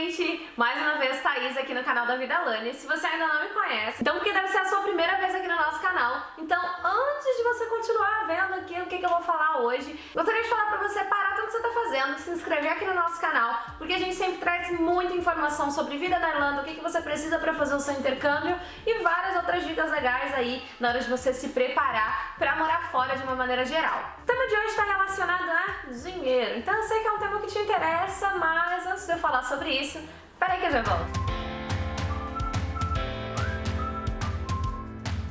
gente! Mais uma vez, Thaís aqui no canal da Vida Lani. Se você ainda não me conhece, então porque deve ser a sua primeira vez aqui no nosso canal. Então, antes de você continuar vendo aqui o que eu vou falar hoje, gostaria de falar pra você parar tudo que você tá fazendo, se inscrever aqui no nosso canal, porque a gente sempre traz muita informação sobre vida na Irlanda, o que você precisa pra fazer o seu intercâmbio e várias outras dicas legais aí na hora de você se preparar pra morar fora de uma maneira geral. O tema de hoje está relacionado a dinheiro, então eu sei que é um tema que te interessa, mas antes de eu falar sobre isso, peraí que eu já volto.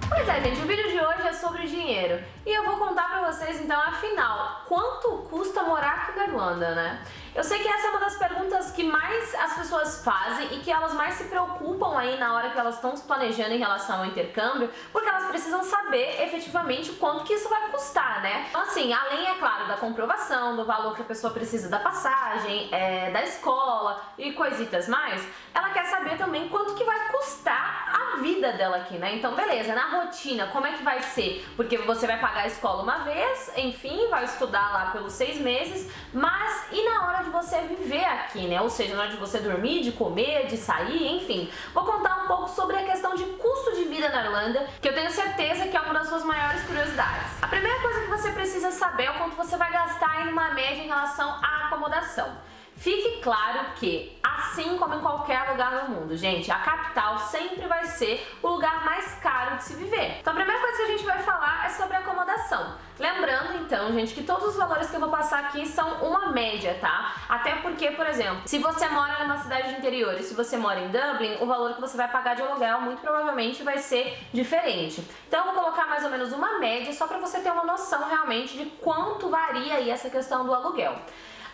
Pois é, gente, o vídeo de hoje é sobre dinheiro e eu vou contar pra vocês, então, afinal, quanto custa morar aqui na Irlanda, né? Eu sei que essa é uma das perguntas que mais as pessoas fazem e que elas mais se preocupam aí na hora que elas estão se planejando em relação ao intercâmbio, porque elas precisam saber efetivamente quanto que isso vai custar, né? Então, assim, além, é claro, da comprovação, do valor que a pessoa precisa da passagem, da escola e coisitas mais, ela quer saber também quanto que vai custar a vida dela aqui, né? Então, beleza, na rotina, como é que vai ser? Porque você vai pagar a escola uma vez, enfim, vai estudar lá pelos 6 meses, mas e na hora de você viver aqui, né? Ou seja, na hora de você dormir, de comer, de sair, enfim. Vou contar um pouco sobre a questão de custo de vida na Irlanda, que eu tenho certeza que é uma das suas maiores curiosidades. A primeira coisa que você precisa saber é o quanto você vai gastar em uma média em relação à acomodação. Fique claro que, assim como em qualquer lugar do mundo, gente, a capital sempre vai ser o lugar mais caro de se viver. Então a primeira coisa que a gente vai falar é sobre a acomodação. Lembrando, então, gente, que todos os valores que eu vou passar aqui são uma média, tá? Até porque, por exemplo, se você mora numa cidade de interior e se você mora em Dublin, o valor que você vai pagar de aluguel muito provavelmente vai ser diferente. Então eu vou colocar mais ou menos uma média só pra você ter uma noção realmente de quanto varia aí essa questão do aluguel.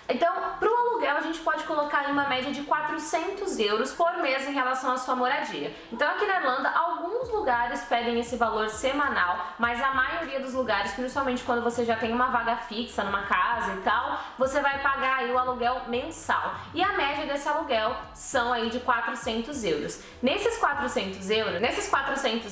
Então, para o aluguel, a gente pode colocar em uma média de 400 euros por mês em relação à sua moradia. Então, aqui na Irlanda, alguns lugares pedem esse valor semanal, mas a maioria dos lugares, principalmente quando você já tem uma vaga fixa numa casa e tal, você vai pagar aí o aluguel mensal. E a média desse aluguel são aí de 400 euros. Nesses 400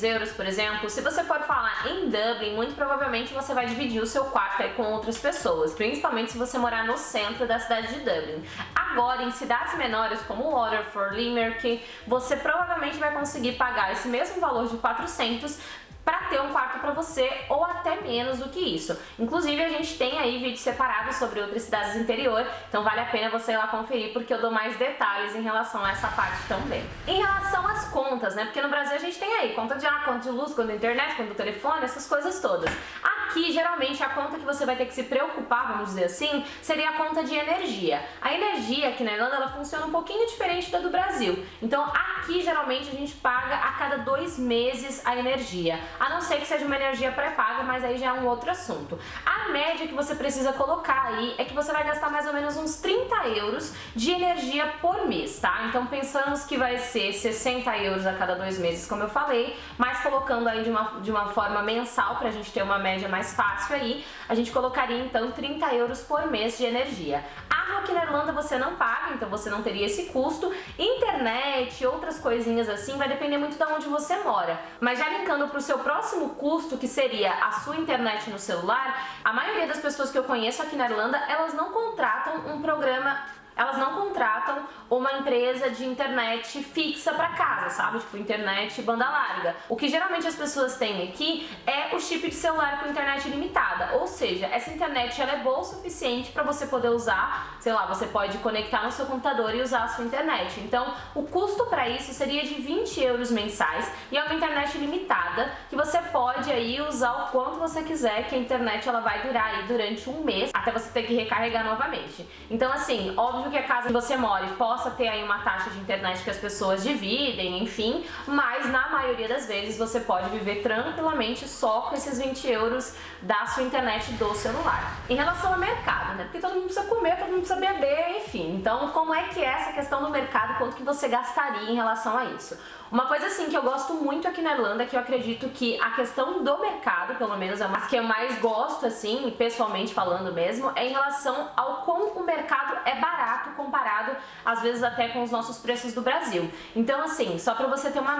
euros, por exemplo, se você for falar em Dublin, muito provavelmente você vai dividir o seu quarto aí com outras pessoas, principalmente se você morar no centro da cidade de Dublin. Agora, em cidades menores como Waterford, Limerick, você provavelmente vai conseguir pagar esse mesmo valor de 400 para ter um quarto para você, ou até menos do que isso. Inclusive, a gente tem aí vídeo separado sobre outras cidades do interior, então vale a pena você ir lá conferir, porque eu dou mais detalhes em relação a essa parte também. Em relação às contas, né? Porque no Brasil a gente tem aí conta de água, conta de luz, conta de internet, conta do telefone, essas coisas todas. Aqui, geralmente, a conta que você vai ter que se preocupar, vamos dizer assim, seria a conta de energia. A energia aqui na Irlanda, ela funciona um pouquinho diferente da do Brasil. Então, aqui, geralmente, a gente paga a cada 2 meses a energia. A não ser que seja uma energia pré-paga, mas aí já é um outro assunto. A média que você precisa colocar aí é que você vai gastar mais ou menos uns 30 euros de energia por mês, tá? Então, pensamos que vai ser 60 euros a cada 2 meses, como eu falei, mas colocando aí de uma forma mensal, pra gente ter uma média mais fácil aí, a gente colocaria então 30 euros por mês de energia. Água aqui na Irlanda você não paga, então você não teria esse custo. Internet, outras coisinhas assim, vai depender muito de onde você mora. Mas já linkando para o seu próximo custo, que seria a sua internet no celular, a maioria das pessoas que eu conheço aqui na Irlanda, elas não contratam um programa. Elas não contratam uma empresa de internet fixa para casa, sabe? Tipo, internet banda larga. O que geralmente as pessoas têm aqui é o chip de celular com internet ilimitada. Ou seja, essa internet ela é boa o suficiente para você poder usar, sei lá, você pode conectar no seu computador e usar a sua internet. Então, o custo para isso seria de 20 euros mensais e é uma internet ilimitada que você pode aí usar o quanto você quiser, que a internet ela vai durar aí durante um mês até você ter que recarregar novamente. Então, assim, óbvio que a casa que você mora possa ter aí uma taxa de internet que as pessoas dividem, enfim, mas na maioria das vezes você pode viver tranquilamente só com esses 20 euros da sua internet do celular. Em relação ao mercado, né? Porque todo mundo precisa comer, todo mundo precisa beber, enfim. Então, como é que é essa questão do mercado, quanto que você gastaria em relação a isso? Uma coisa assim que eu gosto muito aqui na Irlanda, que eu acredito que a questão do mercado, pelo menos é uma que eu mais gosto assim, pessoalmente falando mesmo, é em relação ao quão o mercado é barato comparado às vezes até com os nossos preços do Brasil. Então assim, só pra você ter uma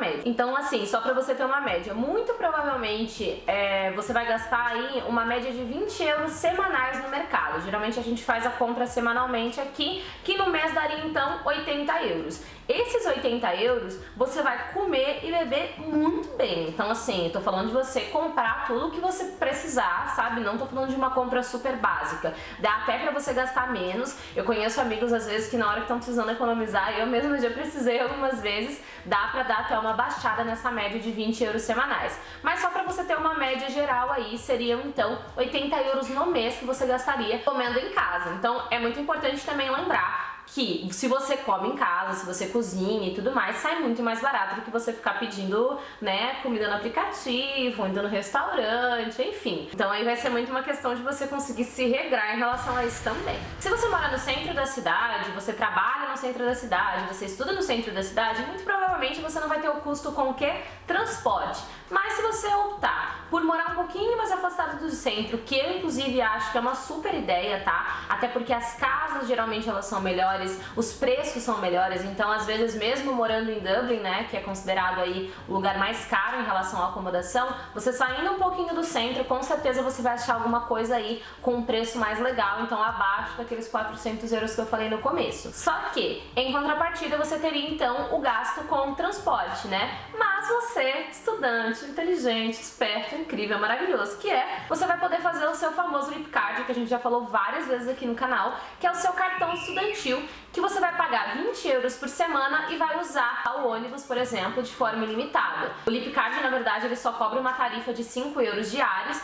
média. Muito provavelmente você vai gastar aí uma média de 20 euros semanais no mercado. Geralmente a gente faz a compra semanalmente aqui, que no mês daria então 80 euros. Esses 80 euros você vai comer e beber muito bem. Então assim, eu tô falando de você comprar tudo o que você precisar, sabe? Não tô falando de uma compra super básica. Dá até pra você gastar menos. Eu conheço amigos às vezes que na hora que estão precisando economizar, eu mesma já precisei algumas vezes, dá pra dar até uma baixada nessa média de 20 euros semanais. Mas só pra você ter uma média geral aí, seriam então 80 euros no mês que você gastaria comendo em casa. Então é muito importante também lembrar que se você come em casa, se você cozinha e tudo mais, sai muito mais barato do que você ficar pedindo, né, comida no aplicativo, indo no restaurante, enfim. Então aí vai ser muito uma questão de você conseguir se regrar em relação a isso também. Se você mora no centro da cidade, você trabalha no centro da cidade, você estuda no centro da cidade, muito provavelmente você não vai ter o custo com o quê? Transporte. Mas se você optar por morar um pouquinho mais afastado do centro, que eu inclusive acho que é uma super ideia, tá? Até porque as casas geralmente elas são melhores, os preços são melhores, então às vezes mesmo morando em Dublin, né, que é considerado aí o lugar mais caro em relação à acomodação, você saindo um pouquinho do centro, com certeza você vai achar alguma coisa aí com um preço mais legal, então abaixo daqueles 400 euros que eu falei no começo. Só que, em contrapartida, você teria então o gasto com transporte, né? Mas você, estudante, inteligente, esperto, incrível, maravilhoso, que você vai poder fazer o seu famoso Lip Card, que a gente já falou várias vezes aqui no canal, que é o seu cartão estudantil, que você vai pagar 20 euros por semana e vai usar o ônibus, por exemplo, de forma ilimitada. O Lip Card, na verdade, ele só cobra uma tarifa de 5 euros diários,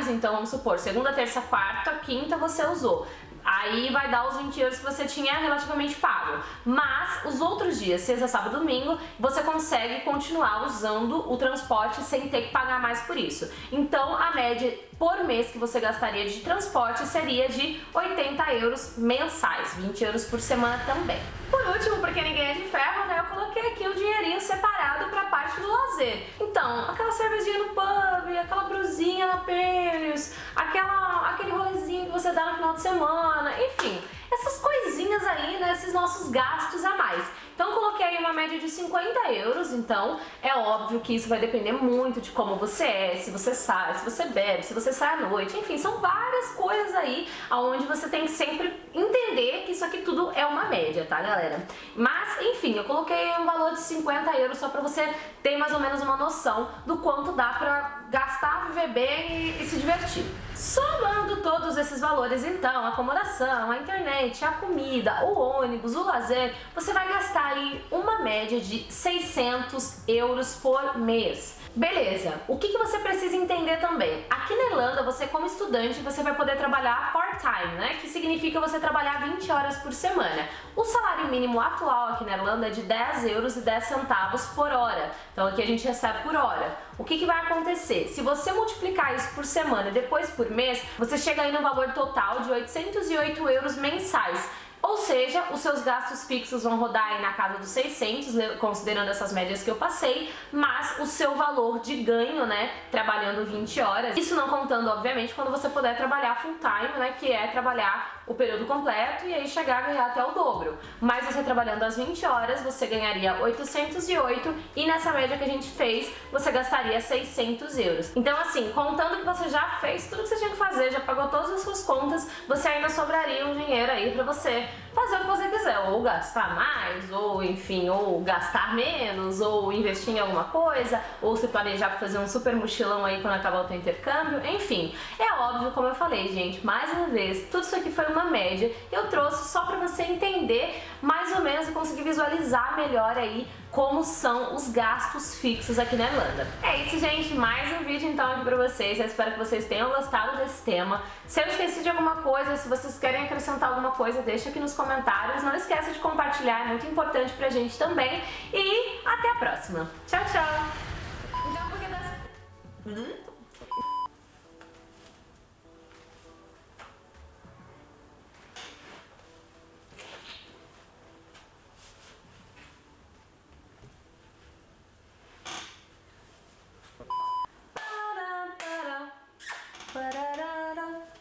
então vamos supor, segunda, terça, quarta, quinta você usou. Aí vai dar os 20 euros que você tinha relativamente pago. Mas os outros dias, sexta, sábado e domingo, você consegue continuar usando o transporte sem ter que pagar mais por isso. Então a média por mês que você gastaria de transporte seria de 80 euros mensais, 20 euros por semana também. Por último, porque ninguém é de ferro, né, eu coloquei aqui um dinheirinho separado para a parte do lazer. Então, aquela cervejinha no pub, aquela brusinha na Pênis, aquele rolezinho que você dá no final de semana, enfim, essas coisinhas aí, né, esses nossos gastos a mais. Então coloquei aí uma média de 50 euros, então é óbvio que isso vai depender muito de como você é, se você sai, se você bebe, se você sai à noite, enfim, são várias coisas aí onde você tem que sempre entender que isso aqui tudo é uma média, tá, galera? Mas, enfim, eu coloquei um valor de 50 euros só pra você ter mais ou menos uma noção do quanto dá pra gastar, viver bem e se divertir. Somando todos esses valores, então, a acomodação, a internet, a comida, o ônibus, o lazer, você vai gastar aí uma média de 600 euros por mês. Beleza, o que você precisa entender também? Aqui na Irlanda, você como estudante, você vai poder trabalhar part-time, né? Que significa você trabalhar 20 horas por semana. O salário mínimo atual aqui na Irlanda é de 10 euros e 10 centavos por hora. Então aqui a gente recebe por hora. O que vai acontecer? Se você multiplicar isso por semana e depois por mês, você chega aí no valor total de 808 euros mensais. Ou seja, os seus gastos fixos vão rodar aí na casa dos 600, considerando essas médias que eu passei, mas o seu valor de ganho, né, trabalhando 20 horas, isso não contando, obviamente, quando você puder trabalhar full time, né, que é trabalhar o período completo e aí chegar a ganhar até o dobro. Mas você trabalhando as 20 horas, você ganharia 808 e nessa média que a gente fez, você gastaria 600 euros. Então assim, contando que você já fez tudo que você tinha que fazer, já pagou todas as suas contas, você ainda sobraria um dinheiro aí pra você fazer o que você quiser, ou gastar mais, ou enfim, ou gastar menos, ou investir em alguma coisa, ou se planejar para fazer um super mochilão aí quando acabar o teu intercâmbio, enfim. É óbvio, como eu falei, gente, mais uma vez, tudo isso aqui foi uma média, eu trouxe só para você entender mais ou menos e conseguir visualizar melhor aí como são os gastos fixos aqui na Irlanda. É isso, gente, mais um vídeo então aqui pra vocês, eu espero que vocês tenham gostado desse tema. Se eu esqueci de alguma coisa, se vocês querem acrescentar alguma coisa, deixa aqui nos comentários, não esqueça de compartilhar, é muito importante pra gente também, e até a próxima. Tchau, tchau! Então, porque das...